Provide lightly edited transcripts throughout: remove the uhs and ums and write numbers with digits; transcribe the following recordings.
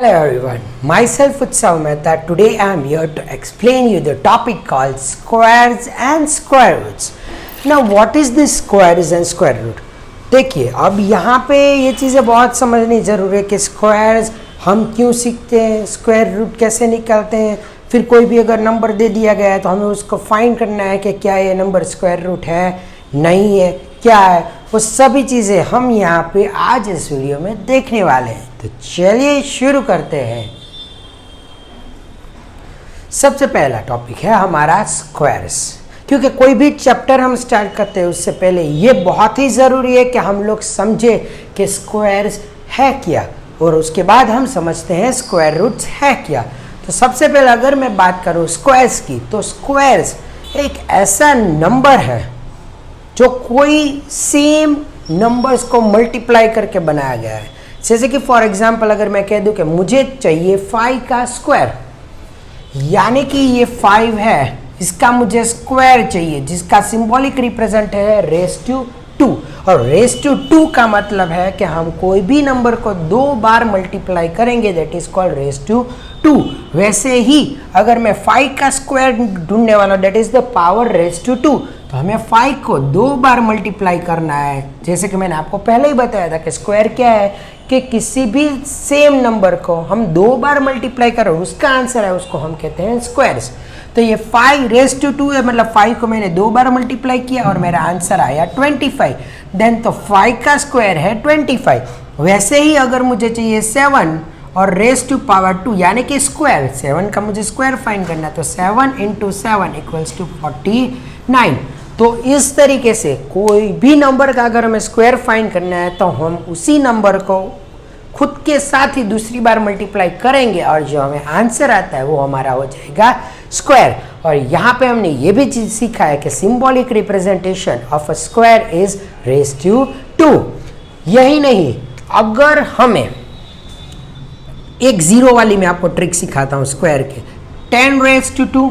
Hello everyone, myself Utsav Mehta. Today I am here to explain you the topic called squares and square roots. Now what is this squares and square root? देखिए अब यहाँ पे ये चीज़ें बहुत समझनी ज़रूरी है कि स्क्वायर्स हम क्यों सीखते हैं, स्क्वायर रूट कैसे निकालते हैं, फिर कोई भी अगर नंबर दे दिया गया है तो हमें उसको फाइंड करना है कि क्या ये नंबर स्क्वायर रूट है, नहीं है, क्या है, वो सभी चीज़ें हम यहाँ पे आज इस वीडियो में देखने वाले हैं। तो चलिए शुरू करते हैं। सबसे पहला टॉपिक है हमारा स्क्वायर्स। क्योंकि कोई भी चैप्टर हम स्टार्ट करते हैं उससे पहले ये बहुत ही ज़रूरी है कि हम लोग समझे कि स्क्वायर्स है क्या, और उसके बाद हम समझते हैं स्क्वायर रूट्स है क्या। तो सबसे पहले अगर मैं बात करूँ स्क्वायर्स की, तो स्क्वायर्स एक ऐसा नंबर है जो कोई सेम नंबर्स को मल्टीप्लाई करके बनाया गया है। जैसे कि फॉर एग्जांपल अगर मैं कह दूं कि मुझे चाहिए 5 का स्क्वायर, यानी कि ये 5 है, इसका मुझे स्क्वायर चाहिए जिसका सिंबॉलिक रिप्रेजेंट है रेस टू 2, और रेस टू 2 का मतलब है कि हम कोई भी नंबर को 2 बार मल्टीप्लाई करेंगे, that is called raise to 2। वैसे ही अगर मैं 5 का स्क्वायर ढूंढने वाला, that is the power raise to 2, तो हमें 5 को 2 बार मल्टीप्लाई करना है। जैसे कि मैंने आपको पहले ही बताया था कि स्क्वायर क्या है, कि किसी भी सेम नंबर को हम 2 बार मल्टीप्लाई करें उसका आंसर है, उसको हम कहते हैं स्क्वायर्स। तो ये 5 रेस टू 2 है, मतलब 5 को मैंने 2 बार मल्टीप्लाई किया और मेरा आंसर आया 25। देन तो 5 का स्क्वायर है 25। वैसे ही अगर मुझे चाहिए 7 और रेस टू पावर 2 यानी कि स्क्वायर, 7 का मुझे स्क्वायर फाइंड करना है, तो 7 × 7 = 49। तो इस तरीके से कोई भी नंबर का अगर हमें स्क्वायर फाइंड करना है तो हम उसी नंबर को खुद के साथ ही दूसरी बार मल्टीप्लाई करेंगे और जो हमें आंसर आता है वो हमारा हो जाएगा स्क्वायर। और यहाँ पे हमने ये भी चीज़ सीखा है कि symbolic representation of a square is raise to 2। यही नहीं, अगर हमें एक जीरो वाली मैं आपको ट्रिक सिखाता हूँ स्क्वायर के, 10 रेस टू 2।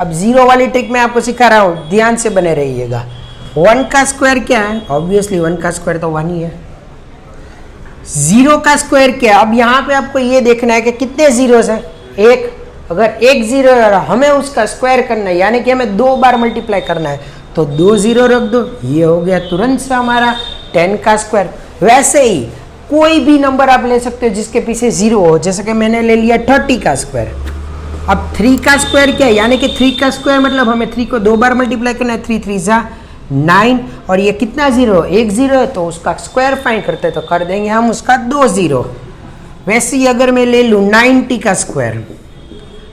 अब जीरो वाली ट्रिक मैं आपको सिखा रहा हूँ, ध्यान से बने रहिएगा। 1 का स्क्वायर क्या है? ऑब्वियसली 1 का स्क्वायर तो 1 ही है। 0 का स्क्वायर क्या है? अब यहाँ पे आपको ये देखना है कि कितने जीरोस हैं, 1। अगर 1 जीरो है हमें उसका स्क्वायर करना है, यानी कि हमें 2 बार मल्टीप्लाई करना है, तो 2 जीरो रख दो, ये हो गया तुरंत से हमारा 10 का स्क्वायर। वैसे ही कोई भी नंबर आप ले सकते हो जिसके पीछे 0 हो, जैसे कि मैंने ले लिया 30 का स्क्वायर। अब 3 का स्क्वायर क्या है? यानी कि 3 का स्क्वायर मतलब हमें 3 को 2 बार मल्टीप्लाई करना है, 3 3 = 9, और ये कितना जीरो? 1 जीरो है, तो उसका स्क्वायर फाइंड करते हैं तो कर देंगे हम उसका 2 जीरो। वैसे ही अगर मैं ले लूँ 90 का स्क्वायर,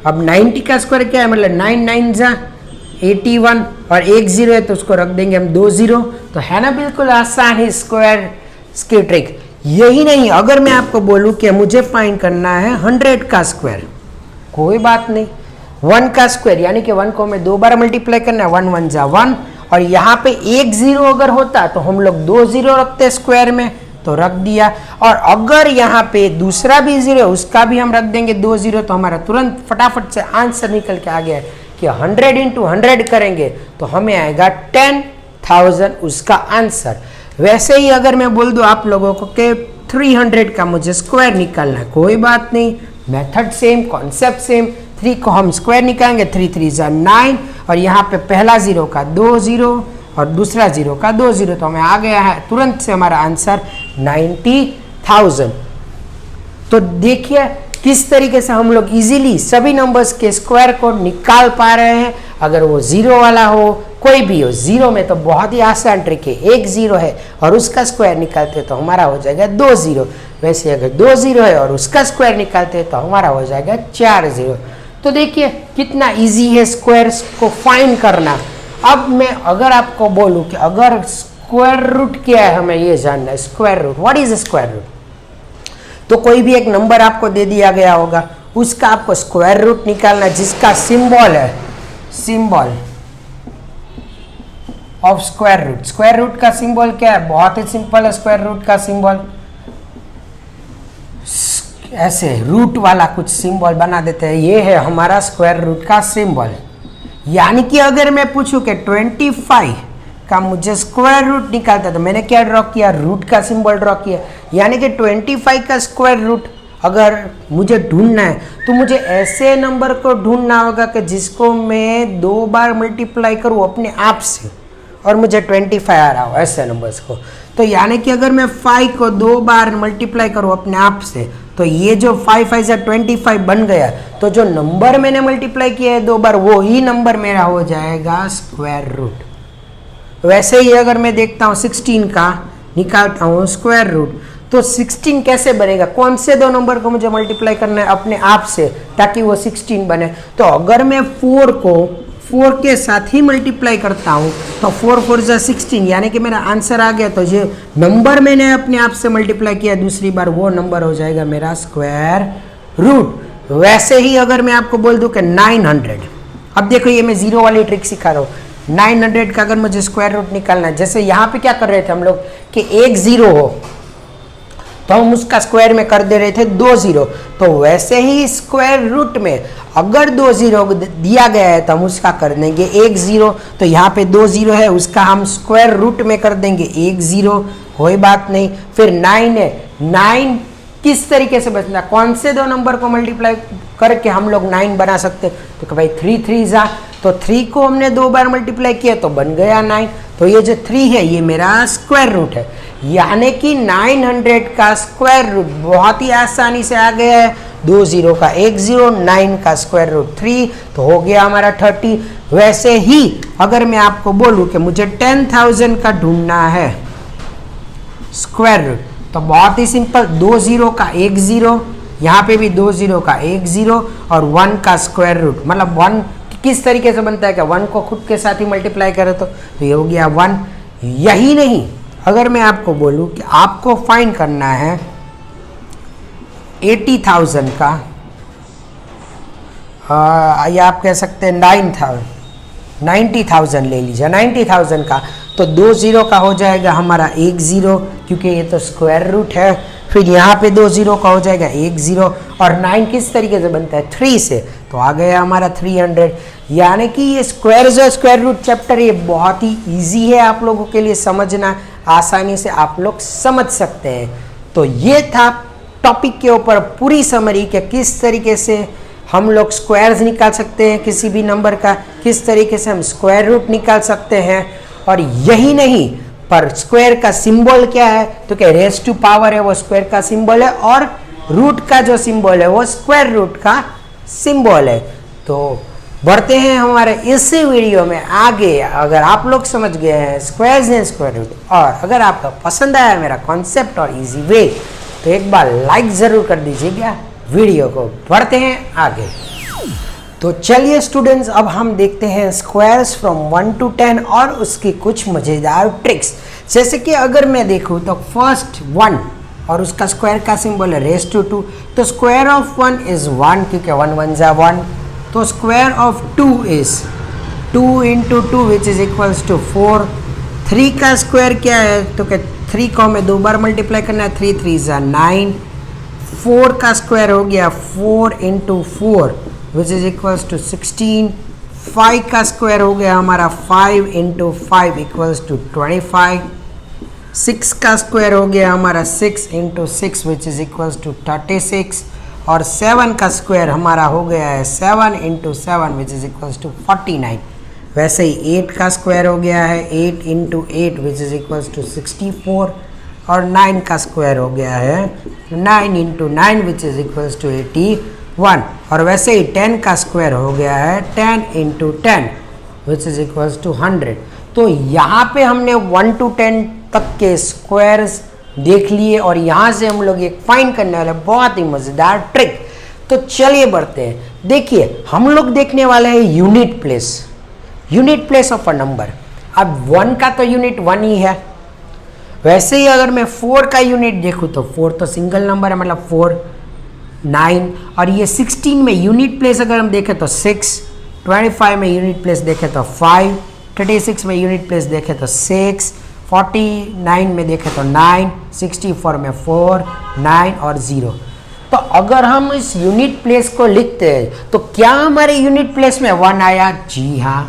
अब 90 का स्क्वायर क्या है? मतलब 9 9 = 81, और 1 जीरो है तो उसको रख देंगे हम 2 जीरो। तो है ना बिल्कुल आसान ही स्क्वायर की ट्रिक। यही नहीं, अगर मैं आपको बोलूँ कि मुझे फाइंड करना है 100 का स्क्वायर, कोई बात नहीं, 1 का स्क्वायर यानी कि 1 को हमें 2 बार मल्टीप्लाई करना है, 1 1 = 1, और यहाँ पे 1 जीरो अगर होता तो हम लोग 2 जीरो रखते स्क्वायर में, तो रख दिया। और अगर यहाँ पे दूसरा भी जीरो है उसका भी हम रख देंगे 2 जीरो, तो हमारा तुरंत फटाफट से आंसर निकल के आ गया है कि 100 × 100 करेंगे तो हमें आएगा 10,000 उसका आंसर। वैसे ही अगर मैं बोल दूँ आप लोगों को कि 300 का मुझे स्क्वायर निकालना है, कोई बात नहीं, मेथड सेम, कॉन्सेप्ट सेम। 3 को हम स्क्वायर निकालेंगे, 3 3 = 9, और यहाँ पे पहला जीरो का 2 जीरो और दूसरा जीरो का 2 जीरो, तो हमें आ गया है तुरंत से हमारा आंसर 90,000। तो देखिए किस तरीके से हम लोग इजीली सभी नंबर्स के स्क्वायर को निकाल पा रहे हैं। अगर वो जीरो वाला हो, कोई भी हो, जीरो में तो बहुत ही आसान ट्रिक है, 1 जीरो है और उसका स्क्वायर निकालते हैं तो हमारा हो जाएगा 2 जीरो। वैसे अगर 2 जीरो है और उसका स्क्वायर निकालते हैं तो हमारा हो जाएगा 4 जीरो। तो देखिए कितना इजी है स्क्वायर्स को फाइंड करना। अब मैं अगर आपको बोलूँ कि अगर स्क्वायर रूट क्या है, हमें ये जानना है square root, what is square root. तो कोई भी एक नंबर आपको दे दिया गया होगा, उसका आपको स्क्वायर रूट निकालना, जिसका सिंबल है, symbol of square root. Square root का सिंबल क्या है? बहुत ही सिंपल है। स्क्वायर रूट का सिंबल ऐसे रूट वाला कुछ सिंबल बना देते हैं, ये है हमारा स्क्वायर रूट का सिंबल। यानी कि अगर मैं पूछूं कि 25 का मुझे स्क्वायर रूट निकालता, तो मैंने क्या ड्रॉ किया? रूट का सिंबल ड्रॉ किया। यानी कि 25 का स्क्वायर रूट अगर मुझे ढूंढना है तो मुझे ऐसे नंबर को ढूंढना होगा कि जिसको मैं 2 बार मल्टीप्लाई करूँ अपने आप से और मुझे 25 आ रहा हो, ऐसे नंबर्स को। तो यानी कि अगर मैं 5 को 2 बार मल्टीप्लाई करूँ अपने आप से तो ये जो 5 5 से 25 बन गया, तो जो नंबर मैंने मल्टीप्लाई किया है 2 बार वो ही नंबर मेरा हो जाएगा स्क्वायर रूट। वैसे ही अगर मैं देखता हूँ 16 का निकालता हूँ स्क्वायर रूट, तो 16 कैसे बनेगा, कौन से 2 नंबर को मुझे मल्टीप्लाई करना है अपने आप से ताकि वो 16 बने। तो अगर मैं 4 को 4 के साथ ही मल्टीप्लाई करता हूँ तो 4 4 जा 16, यानी कि मेरा आंसर आ गया। तो ये नंबर मैंने अपने आप से मल्टीप्लाई किया दूसरी बार, वो नंबर हो जाएगा मेरा स्क्वायर रूट। वैसे ही अगर मैं आपको बोल दूं कि 900, अब देखो ये मैं जीरो वाली ट्रिक सिखा रहा हूँ। 900 का अगर मुझे स्क्वायर रूट निकालना है, जैसे यहाँ पे क्या कर रहे थे हम लोग कि एक जीरो हो तो हम उसका स्क्वायर में कर दे रहे थे 2 जीरो, तो वैसे ही स्क्वायर रूट में अगर 2 जीरो दिया गया है तो हम उसका कर देंगे 1 जीरो। तो यहाँ पे 2 जीरो है, उसका हम स्क्वायर रूट में कर देंगे 1 जीरो, कोई बात नहीं। फिर 9 है, 9 किस तरीके से बचना, कौन से 2 नंबर को मल्टीप्लाई करके हम लोग 9 बना सकते, तो भाई 3 3 जा, तो 3 को हमने 2 बार मल्टीप्लाई किया तो बन गया 9। तो ये जो 3 है ये मेरा स्क्वायर रूट है, यानी कि 900 का स्क्वायर रूट बहुत ही आसानी से आ गया है। 2 जीरो का 1 जीरो, 9 का स्क्वायर रूट 3, तो हो गया हमारा 30। वैसे ही अगर मैं आपको बोलूं कि मुझे 10,000 का ढूंढना है स्क्वायर रूट, तो बहुत ही सिंपल, 2 जीरो का 1 जीरो, यहाँ पे भी 2 जीरो का 1 जीरो और 1 का स्क्वायर रूट, मतलब 1 किस तरीके से बनता है कि 1 को खुद के साथ ही मल्टीप्लाई करें तो ये हो गया 1। यही नहीं, अगर मैं आपको बोलूं कि आपको फाइंड करना है 80,000 का, या आप कह सकते हैं 90,000 ले लीजिए, 90,000 का, तो 2 जीरो का हो जाएगा हमारा 1 जीरो, क्योंकि ये तो स्क्वायर रूट है। फिर यहाँ पे 2 जीरो का हो जाएगा 1 जीरो, और 9 किस तरीके से बनता है 3 से, तो आ गया हमारा 300। यानी कि ये स्क्वायर रूट चैप्टर ये बहुत ही इजी है आप लोगों के लिए समझना, आसानी से आप लोग समझ सकते हैं। तो ये था टॉपिक के ऊपर पूरी समरी कि किस तरीके से हम लोग स्क्वायर्स निकाल सकते हैं किसी भी नंबर का, किस तरीके से हम स्क्वायर रूट निकाल सकते हैं। और यही नहीं, पर स्क्वायर का सिंबल क्या है, तो क्या रेज टू पावर है वो स्क्वायर का सिंबल है, और रूट का जो सिंबल है वो स्क्वायर रूट का सिंबल है। तो बढ़ते हैं हमारे इसी वीडियो में आगे। अगर आप लोग समझ गए हैं स्क्वायर्स एंड स्क्वायर रूट, और अगर आपको पसंद आया मेरा कॉन्सेप्ट और इजी वे, तो एक बार लाइक ज़रूर कर दीजिएगा वीडियो को। बढ़ते हैं आगे। तो चलिए स्टूडेंट्स, अब हम देखते हैं स्क्वायर्स फ्रॉम 1 to 10 और उसकी कुछ मज़ेदार ट्रिक्स। जैसे कि अगर मैं देखूँ तो फर्स्ट 1 और उसका स्क्वायर का सिंबल है रेज टू 2, तो स्क्वायर ऑफ 1 इज़ 1, क्योंकि 1 1 जा 1। तो square of 2 is 2 into 2 which is equals to 4। 3 का स्क्वायर क्या है, तो क्या 3 को हमें 2 बार मल्टीप्लाई करना है, 3 3 जा 9। 4 का स्क्वायर हो गया 4 into 4 which is equals to 16। 5 का स्क्वायर हो गया हमारा 5 into 5 इक्वल्स टू 25। 6 का स्क्वायर हो गया हमारा 6 into 6 which is equals to 36। और 7 का स्क्वायर हमारा हो गया है 7 into 7 which is equals to 49। वैसे ही 8 का स्क्वायर हो गया है 8 into 8 which is equals to 64। और 9 का स्क्वायर हो गया है 9 into 9 which is equals to 81। और वैसे ही 10 का स्क्वायर हो गया है 10 into 10 which is equals to 100। तो यहाँ पे हमने 1 to 10 तक के स्क्वायर्स देख लिए, और यहाँ से हम लोग एक फाइंड करने वाले बहुत ही मज़ेदार ट्रिक। तो चलिए बढ़ते हैं। देखिए हम लोग देखने वाले हैं unit place of a number. अब 1 का तो यूनिट 1 ही है, वैसे ही अगर मैं 4 का यूनिट देखूँ तो 4 तो सिंगल नंबर है, मतलब 4 9। और ये 16 में यूनिट प्लेस अगर हम देखें तो 6, 25 में यूनिट प्लेस देखें तो 5, 36 में यूनिट प्लेस देखें तो 6, 49 में देखें तो 9, 64 में 4, 9 और 0। तो अगर हम इस यूनिट प्लेस को लिखते हैं तो क्या हमारे यूनिट प्लेस में 1 आया? जी हाँ।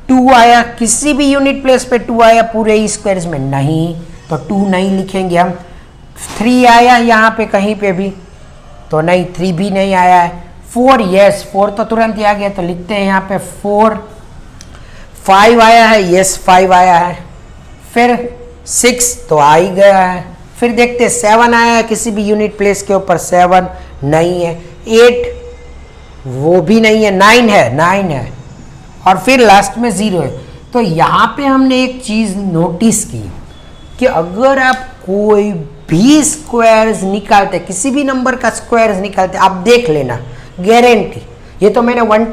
2 आया? किसी भी यूनिट प्लेस पे 2 आया पूरे ही स्क्वायर्स में? नहीं, तो 2 नहीं लिखेंगे हम। 3 आया यहाँ पे कहीं पे भी? तो नहीं, 3 भी नहीं आया है। 4, यस 4 तो तुरंत ही आ गया, तो लिखते हैं यहाँ पे 4। 5 आया है, यस 5 आया है। फिर 6 तो आ ही गया है। फिर देखते हैं 7 आया है किसी भी यूनिट प्लेस के ऊपर, 7 नहीं है। 8 वो भी नहीं है। 9 है, 9 है। और फिर लास्ट में 0 है। तो यहाँ पे हमने एक चीज नोटिस की कि अगर आप कोई भी स्क्वायर्स निकालते, किसी भी नंबर का स्क्वायर्स निकालते, आप देख लेना, गारंटी। ये तो मैंने 1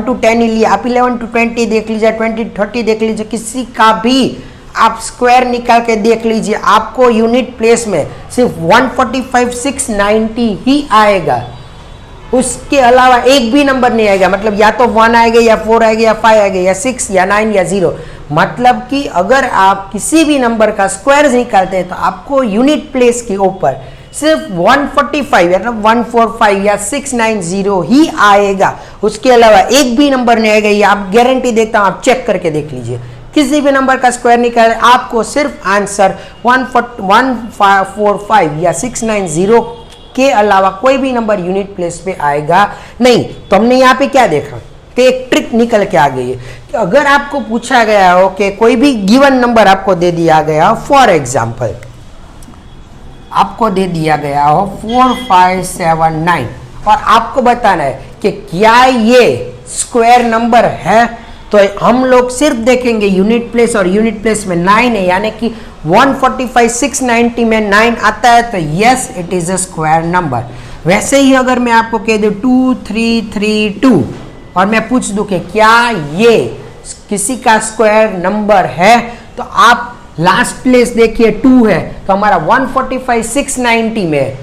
to 10 ही लिया, आप 11 to 20 देख लीजिए, 20 to 30 देख लीजिए, किसी का भी आप स्क्वायर निकाल के देख लीजिए, आपको यूनिट प्लेस में सिर्फ 145,690 ही आएगा। उसके अलावा एक भी नंबर नहीं आएगा। मतलब या तो 1 आएगा, या 4 आएगा, या 5 आएगा, या 6, या 9, या 0। मतलब कि अगर आप किसी भी नंबर का स्क्वायर निकालते हैं तो आपको यूनिट प्लेस के ऊपर सिर्फ 145 मतलब 145 या 690 ही आएगा। उसके अलावा एक भी नंबर नहीं आएगा। ये आप गारंटी देता हूं, आप चेक करके देख लीजिए। किसी भी नंबर का स्क्वायर निकाले, आपको सिर्फ आंसर 145 या 690 के अलावा कोई भी नंबर यूनिट प्लेस पे आएगा नहीं। तो हमने यहाँ पे क्या देखा कि एक ट्रिक निकल के आ गई है कि अगर आपको पूछा गया हो कि कोई भी गिवन नंबर आपको दे दिया गया हो, फॉर एग्जाम्पल आपको दे दिया गया हो 4, 5, 7, 9, और आपको बताना है कि क्या ये स्क्वायर नंबर है, तो हम लोग सिर्फ देखेंगे यूनिट प्लेस, और यूनिट प्लेस में 9 है, यानी कि 145,690 में 9 आता है, तो yes it is a square number. वैसे ही अगर मैं आपको कह दूं 2332 और मैं पूछ दूं कि क्या ये किसी का स्क्वायर नंबर है, तो आप लास्ट प्लेस देखिए 2 है, तो हमारा 145,690 में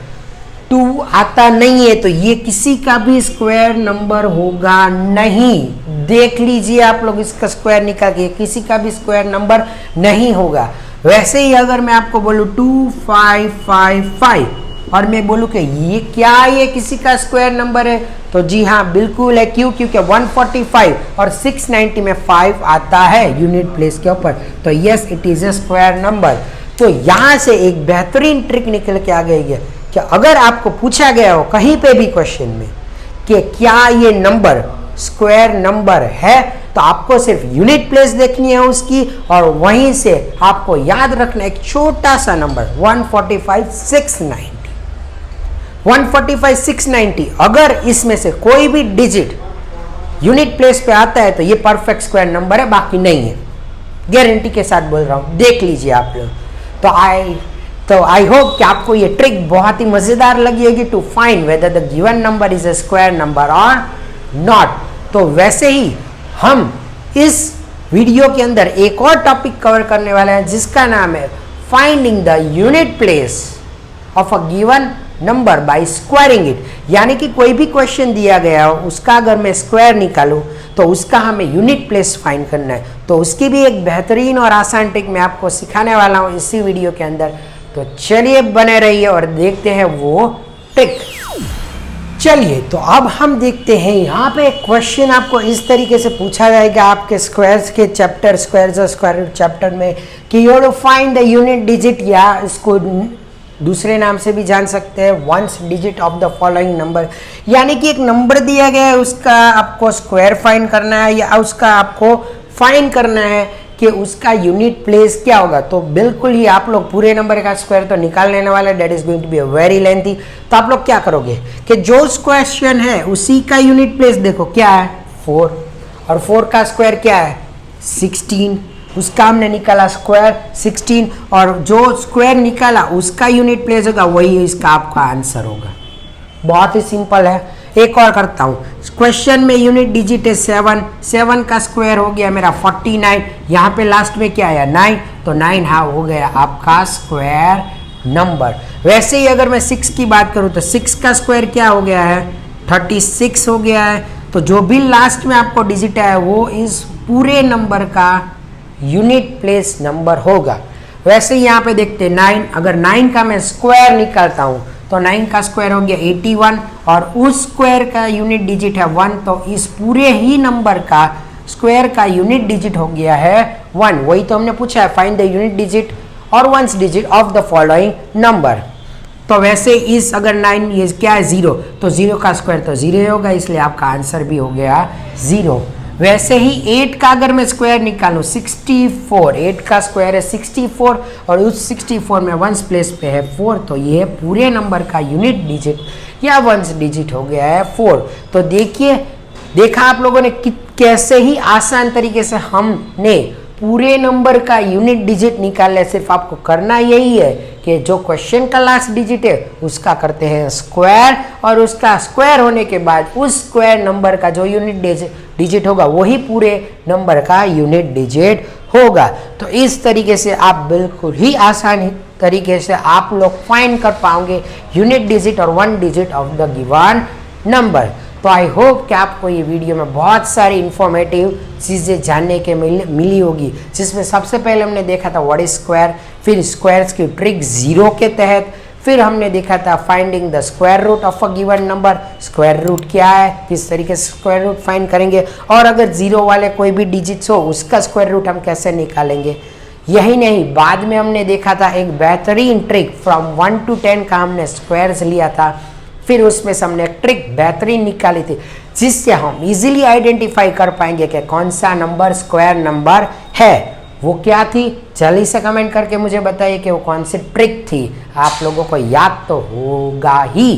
2 आता नहीं है, तो ये किसी का भी स्क्वायर नंबर होगा नहीं। देख लीजिए आप लोग इसका स्क्वायर निकाल के, किसी का भी स्क्वायर नंबर नहीं होगा। वैसे ही अगर मैं आपको बोलूं 2555 और मैं बोलूं कि ये क्या ये किसी का स्क्वायर नंबर है, तो जी हाँ बिल्कुल है। क्यों? क्योंकि 145 और 690 में 5 आता है यूनिट प्लेस के ऊपर, तो yes it is a square number. तो यहां से एक बेहतरीन ट्रिक निकल के आ गई है कि अगर आपको पूछा गया हो कहीं पे भी क्वेश्चन में कि क्या ये नंबर स्क्वायर नंबर है, तो आपको सिर्फ यूनिट प्लेस देखनी है उसकी, और वहीं से आपको याद रखना एक छोटा सा नंबर 145,690। 145,690 अगर इसमें से कोई भी डिजिट यूनिट प्लेस पे आता है तो ये परफेक्ट स्क्वायर नंबर है, बाकी नहीं है। गारंटी के साथ बोल रहा हूं, देख लीजिए आप लोग। तो आई होप कि आपको ये ट्रिक बहुत ही मजेदार लगी होगी to find whether the given number is a square number और नॉट। तो वैसे ही हम इस वीडियो के अंदर एक और टॉपिक कवर करने वाले हैं जिसका नाम है finding the unit place of a given number by squaring it. यानी कि कोई भी क्वेश्चन दिया गया हो उसका अगर मैं स्क्वायर निकालूं तो उसका हमें यूनिट प्लेस फाइंड करना है। तो उसकी भी एक बेहतरीन और आसान ट्रिक मैं आपको सिखाने वाला हूं इसी वीडियो के अंदर। तो चलिए बने रहिए और देखते हैं वो ट्रिक। चलिए तो अब हम देखते हैं यहाँ पे क्वेश्चन आपको इस तरीके से पूछा जाएगा आपके स्क्वायर्स के चैप्टर स्क्वायर्स और स्क्वायर रूट चैप्टर में कि you have to find the unit digit, या इसको दूसरे नाम से भी जान सकते हैं ones digit of the following number. यानी कि एक नंबर दिया गया है उसका आपको स्क्वायर फाइंड करना है या उसका आपको फाइंड करना है कि उसका यूनिट प्लेस क्या होगा। तो बिल्कुल ही आप लोग पूरे नंबर का स्क्वायर तो निकाल लेने वाले, that is going to be very lengthy. तो आप लोग क्या करोगे कि जो क्वेश्चन है उसी का यूनिट प्लेस देखो क्या है 4, और 4 का स्क्वायर क्या है 16, उसका हमने निकाला स्क्वायर 16, और जो स्क्वायर निकाला उसका यूनिट प्लेस होगा वही इसका आपका आंसर होगा। बहुत ही सिंपल है। एक और करता हूँ, क्वेश्चन में यूनिट डिजिट है 7, 7 का स्क्वायर हो गया मेरा 49, यहाँ पे लास्ट में क्या आया 9, तो 9 हाँ हो गया आपका स्क्वायर नंबर। वैसे ही अगर मैं 6 की बात करूँ तो 6 का स्क्वायर क्या हो गया है 36 हो गया है। तो जो भी लास्ट में आपको डिजिट है वो इस पूरे नंबर का यूनिट प्लेस नंबर होगा। वैसे ही यहाँ पे देखते 9, अगर 9 का मैं स्क्वायर निकालता हूँ तो 9 का स्क्वायर हो गया 81, और उस स्क्वायर का यूनिट डिजिट है 1, तो इस पूरे ही नंबर का स्क्वायर का यूनिट डिजिट हो गया है 1। वही तो हमने पूछा है फाइंड द यूनिट डिजिट और once digit of the following number. तो वैसे इस अगर 9 ये क्या है 0, तो 0 का स्क्वायर तो 0 ही होगा, इसलिए आपका आंसर भी हो गया 0। वैसे ही 8 का अगर मैं स्क्वायर निकालूं 64, 8 का स्क्वायर है 64 और उस 64 में वंस प्लेस पे है 4, तो ये पूरे नंबर का यूनिट डिजिट या वंस डिजिट हो गया है 4। तो देखिए, देखा आप लोगों ने कैसे ही आसान तरीके से हमने पूरे नंबर का यूनिट डिजिट निकाल। सिर्फ आपको करना यही है कि जो क्वेश्चन का लास्ट डिजिट है उसका करते हैं स्क्वायर, और उसका स्क्वायर होने के बाद उस स्क्वायर नंबर का जो यूनिट डिजिट होगा वही पूरे नंबर का यूनिट डिजिट होगा। तो इस तरीके से आप बिल्कुल ही आसान तरीके से आप लोग फाइंड कर पाओगे यूनिट डिजिट और one digit of the given number. तो आई होप कि आपको ये वीडियो में बहुत सारी इंफॉर्मेटिव चीज़ें जानने के मिली होगी, जिसमें सबसे पहले हमने देखा था व्हाट इज स्क्वायर, फिर स्क्वायर्स की ट्रिक 0 के तहत, फिर हमने देखा था finding the square root of a given number, square root क्या है, किस तरीके से स्क्वायर रूट फाइंड करेंगे, और अगर 0 वाले कोई भी डिजिट्स हो उसका स्क्वायर रूट हम कैसे निकालेंगे। यही नहीं, बाद में हमने देखा था एक बेहतरीन ट्रिक फ्रॉम 1 to 10 का हमने स्क्वायर्स लिया था, फिर उसमें से हमने एक ट्रिक बेहतरीन निकाली थी जिससे हम इजीली आइडेंटिफाई कर पाएंगे कि कौन सा नंबर स्क्वायर नंबर है। वो क्या थी, जल्दी से कमेंट करके मुझे बताइए कि वो कौन सी ट्रिक थी, आप लोगों को याद तो होगा ही।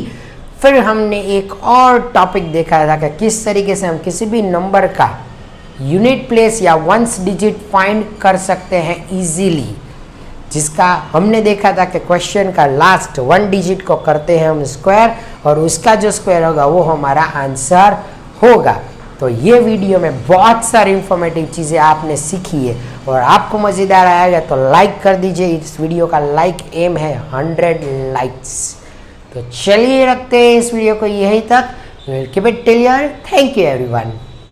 फिर हमने एक और टॉपिक देखा था कि किस तरीके से हम किसी भी नंबर का यूनिट प्लेस या वंस डिजिट फाइंड कर सकते हैं इजीली, जिसका हमने देखा था कि क्वेश्चन का लास्ट 1 डिजिट को करते हैं हम स्क्वायर, और उसका जो स्क्वायर होगा वो हमारा आंसर होगा। तो ये वीडियो में बहुत सारी इंफॉर्मेटिव चीज़ें आपने सीखी है और आपको मज़ेदार आएगा तो लाइक कर दीजिए। इस वीडियो का लाइक एम है 100 लाइक्स। तो चलिए रखते हैं इस वीडियो को यहीं तक। Keep it till here. Thank you everyone.